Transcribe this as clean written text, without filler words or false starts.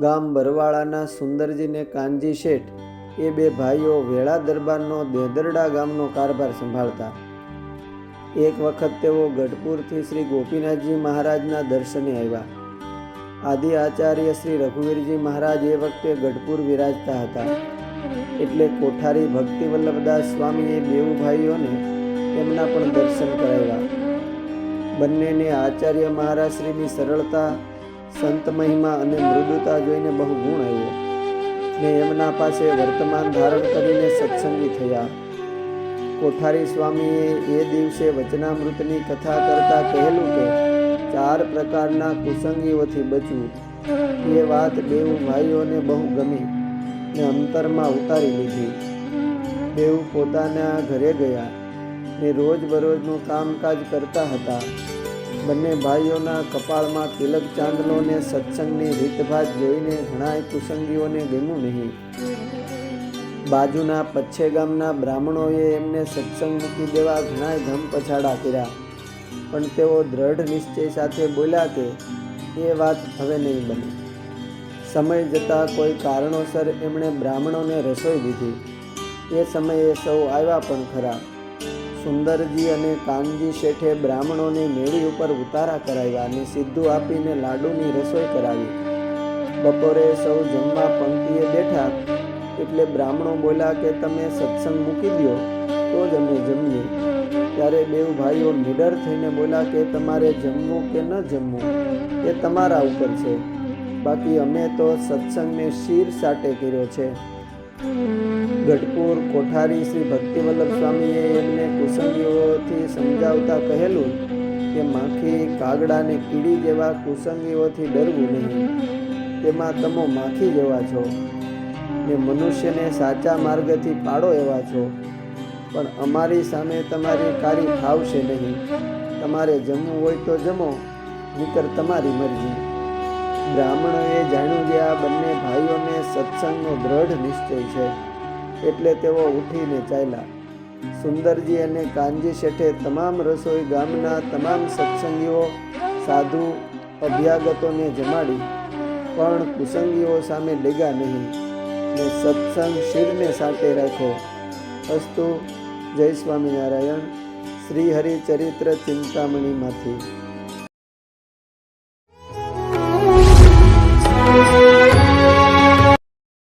ગામ બરવાળાના સુંદરજી ને કાનજી શેઠ એ બે ભાઈઓ વેળા દરબારનો દેદરડા ગામનો કારભાર સંભાળતા. એક વખત તેઓ ગઢપુરથી શ્રી ગોપીનાથજી મહારાજના દર્શને આવ્યા. આદિ આચાર્ય શ્રી રઘુવીરજી મહારાજ એ વખતે ગઢપુર વિરાજતા હતા. એટલે કોઠારી ભક્તિવલ્લભદાસ સ્વામીએ બેઉ ભાઈઓને એમના પણ દર્શન કરાવ્યા. બંનેને આચાર્ય મહારાજશ્રીની સરળતા, સંત મહિમા અને મૃદુતા જોઈને બહુ ગુણ આવ્યો ને એમના પાસે વર્તમાન ધારણ કરીને સત્સંગી થયા. કોઠારી સ્વામીએ એ દિવસે વચનામૃતની કથા કરતા કહેલું કે 4 પ્રકારના કુસંગીઓથી બચવું. એ વાત બેઉ ભાઈઓને બહુ ગમી ને અંતરમાં ઉતારી લીધી. બેઉ પોતાના ઘરે ગયા ને રોજબરોજનું કામકાજ કરતા હતા. બંને ભાઈઓના કપાળમાં તિલક ચાંદલો ને સત્સંગની રીતભાત જોઈને ઘણાય કુસંગીઓને ગમ્યું નહીં. બાજુના પચ્છે ગામના બ્રાહ્મણોએ એમને સત્સંગ મૂકી દેવા ઘણાય ધમ પછાડા કર્યા, પણ તેઓ દ્રઢ નિશ્ચય સાથે બોલ્યા કે એ વાત હવે નહીં બને. સમય જતાં કોઈ કારણોસર એમણે બ્રાહ્મણોને રસોઈ દીધી. એ સમયે સૌ આવ્યા પણ ખરા. સુંદરજી અને કાનજી શેઠે બ્રાહ્મણોને મેળી ઉપર ઉતારા કરાવ્યા અને સીધું આપીને લાડુની રસોઈ કરાવી. બપોરે સૌ જમવા પંક્તિએ બેઠા એટલે બ્રાહ્મણો બોલ્યા કે તમે સત્સંગ મૂકી દો તો જ અમે જમીએ. ત્યારે બેઉ ભાઈઓ નિડર થઈને બોલ્યા કે તમારે જમવું કે ન જમવું એ તમારા ઉપર છે, બાકી અમે તો સત્સંગને શીર સાટે કર્યો છે. ગઢપુર કોઠારી શ્રી ભક્તિવલ્લભ સ્વામીએ એમને કુસંગીઓથી સમજાવતા કહેલું કે માખી, કાગડા ને કીડી જેવા કુસંગીઓથી ડરવું નહીં. તેમાં તમે માખી જેવા છો ને મનુષ્યને સાચા માર્ગથી પાડો એવા છો, પણ અમારી સામે તમારી કારી ફાવશે નહીં. તમારે જમવું હોય તો જમો, નહીંતર તમારી મરજી. બ્રાહ્મણોએ જાણ્યું કે આ બંને ભાઈઓને સત્સંગનો દ્રઢ નિશ્ચય છે એટલે તેઓ ઉઠીને ચાલ્યા. સુંદરજી અને કાનજી શેઠે તમામ રસોઈ ગામના તમામ સત્સંગીઓ, સાધુ, અભ્યાગતોને જમાડી, પણ કુસંગીઓ સામે ડેગા નહીં ને સત્સંગ શિરને સાટે રાખ્યો. અસ્તુ. જય સ્વામિનારાયણ. શ્રી હરિચરિત્ર ચિંતામણીમાંથી.